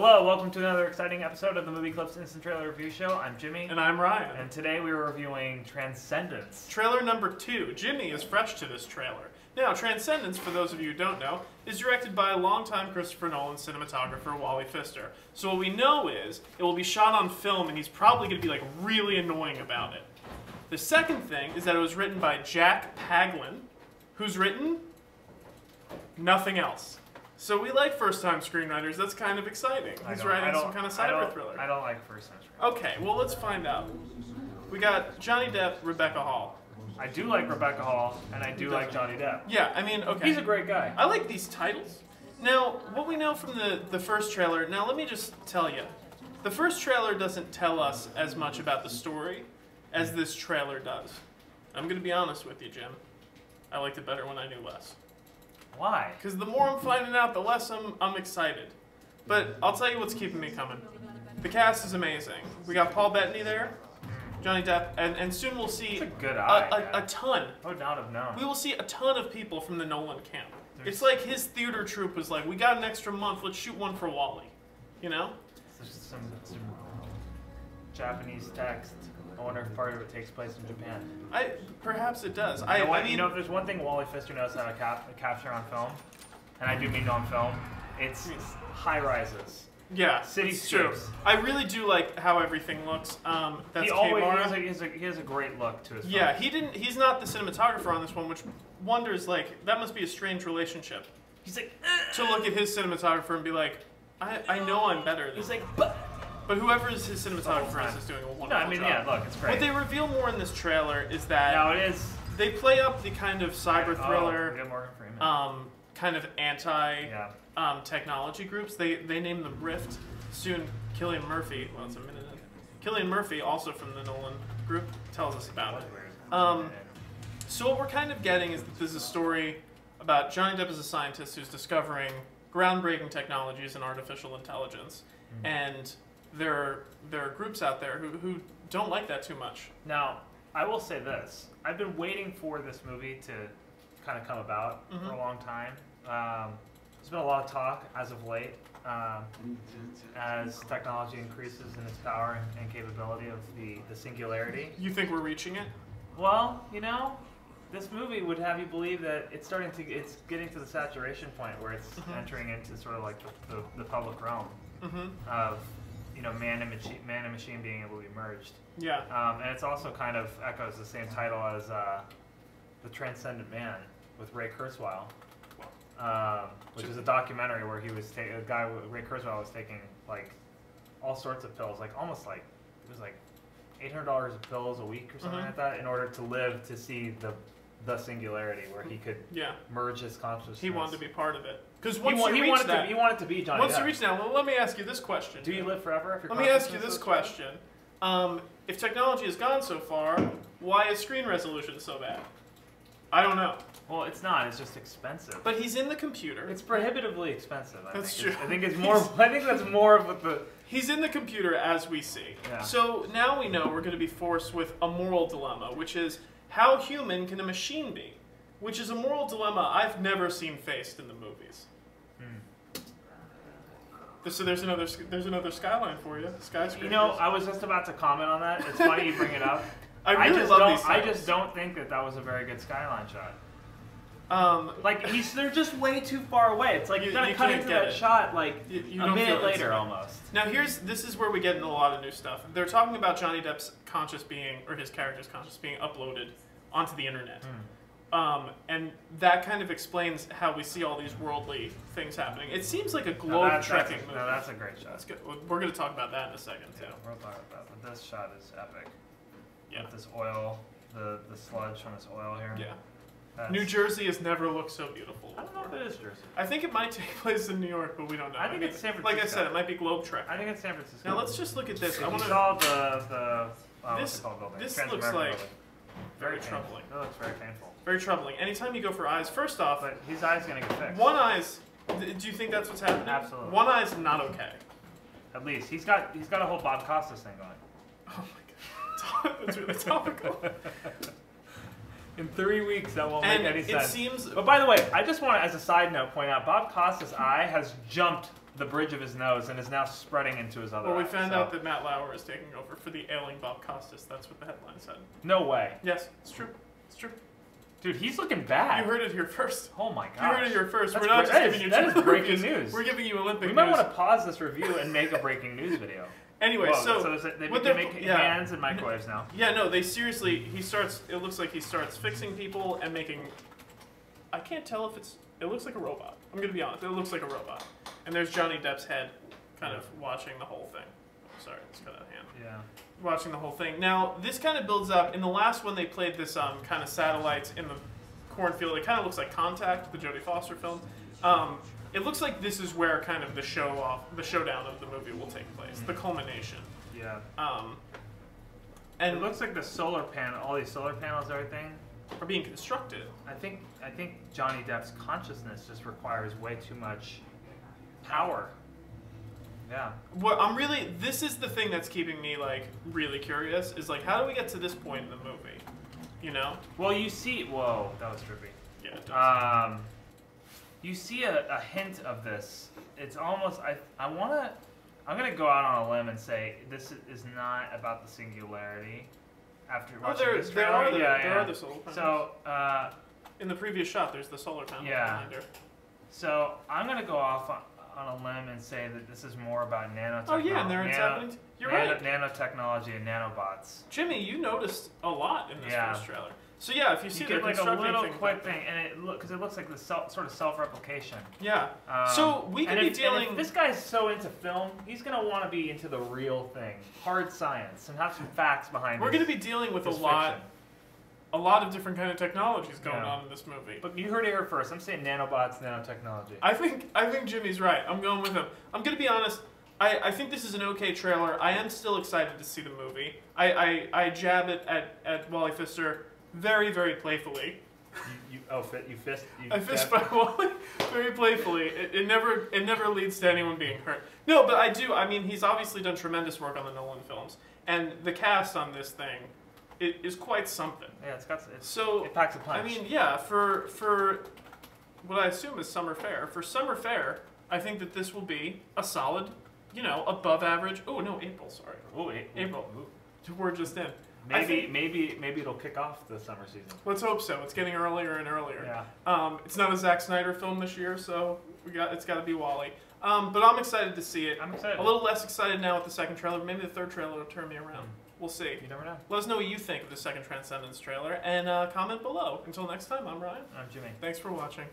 Hello, welcome to another exciting episode of the Movieclips Instant Trailer Review Show. I'm Jimmy. And I'm Ryan. And today we are reviewing Transcendence. Trailer number 2. Jimmy is fresh to this trailer. Now, Transcendence, for those of you who don't know, is directed by longtime Christopher Nolan cinematographer Wally Pfister. So what we know is, it will be shot on film and he's probably going to be like really annoying about it. The second thing is that it was written by Jack Paglin, who's written nothing else. So we like first-time screenwriters. That's kind of exciting. He's writing some kind of cyber thriller. I don't like first-time screenwriters. Okay, well, let's find out. We got Johnny Depp, Rebecca Hall. I do like Rebecca Hall, and I do like Johnny Depp. Yeah, I mean, okay. He's a great guy. I like these titles. Now, what we know from the first trailer, now let me just tell you. The first trailer doesn't tell us as much about the story as this trailer does. I'm going to be honest with you, Jim. I liked it better when I knew less. Why? Because the more I'm finding out, the less I'm excited. But I'll tell you what's keeping me coming. The cast is amazing. We got Paul Bettany there, Johnny Depp, and soon we'll see a good eye, a ton. I would not have known. We will see a ton of people from the Nolan camp. It's like his theater troupe was like, we got an extra month, let's shoot one for Wally. You know? There's some Japanese text. I wonder if part of it takes place in Japan. Perhaps it does. I mean, you know, if there's one thing Wally Pfister knows how to capture on film, and I do mean on film, it's high rises. Yeah, cityscapes. I really do like how everything looks. That's he has a great look to his film. Yeah, he's not the cinematographer on this one, which wonders, like, that must be a strange relationship. He's like, to look at his cinematographer and be like, I know I'm better than he's him. like, But whoever is his cinematographer is doing a wonderful job. Yeah, look, it's great. What they reveal more in this trailer is that they play up the kind of cyber thriller, kind of anti-technology groups. They name them Rift. Soon, Cillian Murphy, well, it's a minute in. Cillian Murphy, also from the Nolan group, tells us about it. So what we're kind of getting is that this is a story about Johnny Depp as a scientist who's discovering groundbreaking technologies in artificial intelligence. And there are groups out there who don't like that too much. Now, I will say this. I've been waiting for this movie to kind of come about for a long time. There's been a lot of talk as of late as technology increases in its power and capability of the singularity. You think we're reaching it? Well, you know, this movie would have you believe that it's getting to the saturation point where it's entering into sort of like the public realm of, you know, man and machine being able to be merged. Yeah. And it's also kind of echoes the same title as The Transcendent Man with Ray Kurzweil, which is a documentary where he was Ray Kurzweil was taking like all sorts of pills, like almost like it was like $800 of pills a week or something like that, in order to live to see the singularity where he could merge his consciousness. He wanted to be part of it. Because he wanted to be Johnny Depp. Once you reach that, well, let me ask you this question. Do you live forever? Let me ask you this question. If technology has gone so far, why is screen resolution so bad? I don't know. Well, it's not. It's just expensive. But he's in the computer. It's prohibitively expensive. That's true. I think it's more. I think that's more of what the. He's in the computer as we see. Yeah. So now we know we're going to be forced with a moral dilemma, which is how human can a machine be? Which is a moral dilemma I've never seen faced in the movies. So there's another skyline for you. Skyscraper. You know, I was just about to comment on that. It's funny you bring it up. I really love these I just don't think that was a very good skyline shot. Like they're just way too far away. It's like you're gonna cut into that shot like a minute later almost. Now this is where we get into a lot of new stuff. They're talking about Johnny Depp's conscious being, or his character's conscious being uploaded onto the internet. And that kind of explains how we see all these worldly things happening. It seems like a globe-trekking movie. No, that's a great shot. That's good. We're going to talk about that in a second, too. Yeah, we'll talk about that. But this shot is epic. Yeah. With this oil, the sludge from this oil here. Yeah. New Jersey has never looked so beautiful before. I don't know if it is Jersey. I think it might take place in New York, but we don't know. I think it's San Francisco. Like I said, it might be globe-trekking. I think it's San Francisco. Now let's just look at this. If you saw the what's it called, building? This looks like very troubling. That looks very painful. Very troubling. Anytime you go for eyes, first off, but his eye's gonna get fixed. One eye's. Do you think that's what's happening? Absolutely. One eye's not okay. At least he's got a whole Bob Costas thing going. Oh my god, that's really topical. In 3 weeks, that won't make any sense. It seems. But by the way, I just want to, as a side note, point out Bob Costas' eye has jumped the bridge of his nose and is now spreading into his other eye. Well, we found out that Matt Lauer is taking over for the ailing Bob Costas. That's what the headline said. No way. Yes, it's true. It's true. Dude, he's looking bad. You heard it here first. Oh my gosh. You heard it here first. That's We're not just giving you that is breaking reviews. news. We're giving you Olympic news. We might want to pause this review and make a breaking news video. Anyway, Whoa, so they make hands and microwaves now. Yeah, no, they seriously, it looks like he starts fixing people and making, I can't tell if it looks like a robot. I'm going to be honest, it looks like a robot. And there's Johnny Depp's head kind of watching the whole thing. Oh, sorry, let's cut out a hand. Yeah. Watching the whole thing. Now, this kind of builds up. In the last one, they played this kind of satellites in the cornfield. It kind of looks like Contact, the Jodie Foster film. It looks like this is where kind of the showdown of the movie will take place, the culmination. Yeah. And it looks like the solar panel, all these solar panels, and everything, are being constructed. I think Johnny Depp's consciousness just requires way too much power. Yeah. This is the thing that's keeping me like really curious. Is like, how do we get to this point in the movie? You know? Well, you see. Whoa, that was trippy. Yeah. It does. You see a hint of this. It's almost, I'm going to go out on a limb and say this is not about the singularity after watching this trailer. There are the solar panels. So, in the previous shot, there's the solar panels behind her. So, I'm going to go off on a limb and say that this is more about nanotechnology. Oh yeah, and it's happening. You're right. Nanotechnology and nanobots. Jimmy, you noticed a lot in this first trailer. So yeah, if you see like a little quick thing, and because it looks like the sort of self-replication. Yeah. So we could be dealing. If this guy's so into film, he's gonna want to be into the real thing, hard science, and have some facts behind. We're gonna be dealing with a lot of different kind of technologies going on in this movie. But you heard it here first. I'm saying nanobots, nanotechnology. I think Jimmy's right. I'm going with him. I'm gonna be honest. I think this is an okay trailer. I am still excited to see the movie. I jab it at Wally Pfister. Very, very playfully. I fist by Wally very playfully. It never leads to anyone being hurt. No, but I do. I mean, he's obviously done tremendous work on the Nolan films, and the cast on this thing is quite something. Yeah, it packs a punch. I mean, yeah, for what I assume is summer fare. For summer fare, I think that this will be a solid, above average. Oh no, April. Sorry. Oh, April. We're just in. Maybe it'll kick off the summer season. Let's hope so. It's getting earlier and earlier. Yeah. It's not a Zack Snyder film this year, so it's got to be Wally. But I'm excited to see it. I'm excited. A little less excited now with the second trailer. Maybe the third trailer will turn me around. We'll see. You never know. Let us know what you think of the second Transcendence trailer and comment below. Until next time, I'm Ryan. I'm Jimmy. Thanks for watching.